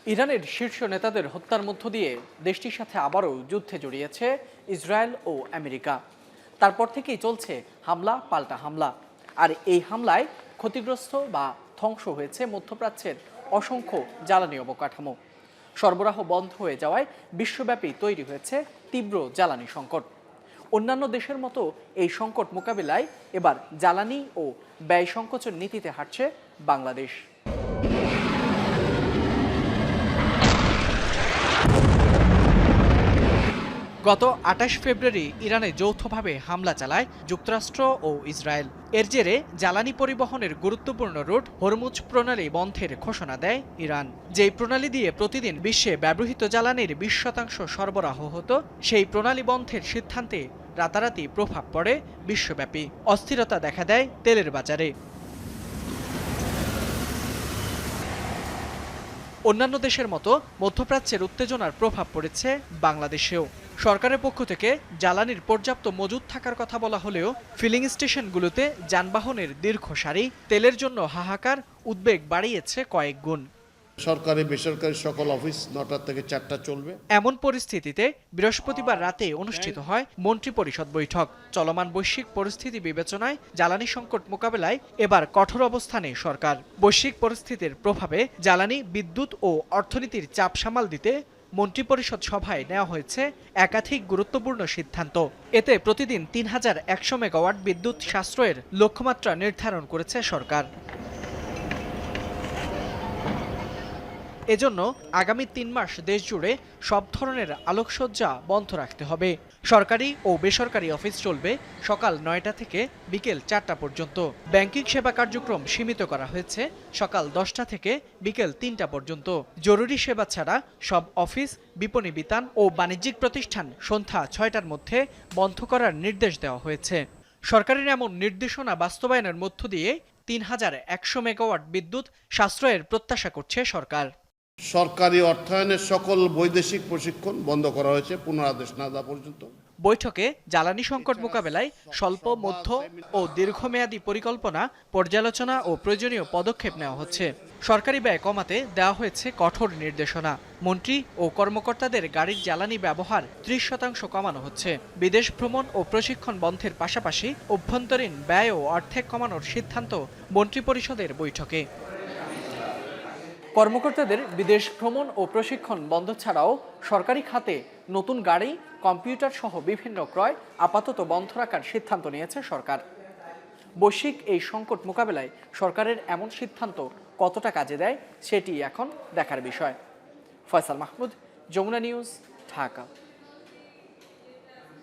ইরানের শীর্ষ নেতাদের হত্যার মধ্য দিয়ে দেশটির সাথে আবারও যুদ্ধে জড়িয়েছে ইসরায়েল ও আমেরিকা। তারপর থেকেই চলছে হামলা পাল্টা হামলা। আর এই হামলায় ক্ষতিগ্রস্ত বা ধ্বংস হয়েছে মধ্যপ্রাচ্যের অসংখ্য জ্বালানি অবকাঠামো। সরবরাহ বন্ধ হয়ে যাওয়ায় বিশ্বব্যাপী তৈরি হয়েছে তীব্র জ্বালানি সংকট। অন্যান্য দেশের মতো এই সংকট মোকাবিলায় এবার জ্বালানি ও ব্যয় সংকোচন নীতিতে হাঁটছে বাংলাদেশ। গত ২৮ ফেব্রুয়ারি ইরানে যৌথভাবে হামলা চালায় যুক্তরাষ্ট্র ও ইসরায়েল। এর জেরে জ্বালানি পরিবহনের গুরুত্বপূর্ণ রুট হরমুজ প্রণালী বন্ধের ঘোষণা দেয় ইরান। যেই প্রণালী দিয়ে প্রতিদিন বিশ্বে ব্যবহৃত জ্বালানির ২০% সরবরাহ হতো, সেই প্রণালী বন্ধের সিদ্ধান্তে রাতারাতি প্রভাব পড়ে বিশ্বব্যাপী। অস্থিরতা দেখা দেয় তেলের বাজারে। অন্যান্য দেশের মতো মধ্যপ্রাচ্যের উত্তেজনার প্রভাব পড়েছে বাংলাদেশেও। সরকারের পক্ষ থেকে জ্বালানির পর্যাপ্ত মজুদ থাকার কথা বলা হলেও ফিলিং স্টেশনগুলোতে যানবাহনের দীর্ঘ সারি তেলের জন্য হাহাকার উদ্বেগ বাড়িয়েছে কয়েক গুণ। সরকারি বেসরকারি সকল অফিস ৯টা থেকে ৪টা চলবে। এমন পরিস্থিতিতে বৃহস্পতিবার রাতে অনুষ্ঠিত হয় মন্ত্রিপরিষদ বৈঠক। চলমান বৈশ্বিক পরিস্থিতি বিবেচনায় জ্বালানি সংকট মোকাবেলায় এবার কঠোর অবস্থানে সরকার। বৈশ্বিক পরিস্থিতির প্রভাবে জ্বালানি, বিদ্যুৎ ও অর্থনীতির চাপ সামাল দিতে মন্ত্রিপরিষদ সভায় নেওয়া হয়েছে একাধিক গুরুত্বপূর্ণ সিদ্ধান্ত। এতে প্রতিদিন ৩,১০০ মেগাওয়াট বিদ্যুৎ সাশ্রয়ের লক্ষ্যমাত্রা নির্ধারণ করেছে সরকার। এজন্য আগামী ৩ মাস দেশজুড়ে সব ধরনের আলোকসজ্জা বন্ধ রাখতে হবে। সরকারি ও বেসরকারি অফিস চলবে সকাল ৯টা থেকে বিকেল ৪টা পর্যন্ত। ব্যাংকিং সেবা কার্যক্রম সীমিত করা হয়েছে সকাল ১০টা থেকে বিকেল ৩টা পর্যন্ত। জরুরি সেবা ছাড়া সব অফিস, বিপণী বিতান ও বাণিজ্যিক প্রতিষ্ঠান সন্ধ্যা ৬টার মধ্যে বন্ধ করার নির্দেশ দেওয়া হয়েছে। সরকারের এমন নির্দেশনা বাস্তবায়নের মধ্য দিয়ে ৩,১০০ মেগাওয়াট বিদ্যুৎ সাশ্রয়ের প্রত্যাশা করছে সরকার। সরকারি অর্থায়নের সকল বৈদেশিক প্রশিক্ষণ বন্ধ করা হয়েছে পুনরাদেশ না দেওয়া পর্যন্ত। বৈঠকে জ্বালানি সংকট মোকাবেলায় স্বল্প, মধ্য ও দীর্ঘমেয়াদী পরিকল্পনা, পর্যালোচনা ও প্রয়োজনীয় পদক্ষেপ নেওয়া হচ্ছে। সরকারি ব্যয় কমাতে দেওয়া হয়েছে কঠোর নির্দেশনা। মন্ত্রী ও কর্মকর্তাদের গাড়ির জ্বালানি ব্যবহার ৩০% কমানো হচ্ছে। বিদেশ ভ্রমণ ও প্রশিক্ষণ বন্ধের পাশাপাশি অভ্যন্তরীণ ব্যয় ও অর্ধেক কমানোর সিদ্ধান্ত মন্ত্রিপরিষদের বৈঠকে। কর্মকর্তাদের বিদেশ ভ্রমণ ও প্রশিক্ষণ বন্ধ ছাড়াও সরকারি খাতে নতুন গাড়ি, কম্পিউটার সহ বিভিন্ন ক্রয় আপাতত বন্ধ রাখার সিদ্ধান্ত নিয়েছে সরকার। বৈশ্বিক এই সংকট মোকাবেলায় সরকারের এমন সিদ্ধান্ত কতটা কাজে দেয় সেটি এখন দেখার বিষয়। ফয়সাল মাহমুদ, যমুনা নিউজ, ঢাকা।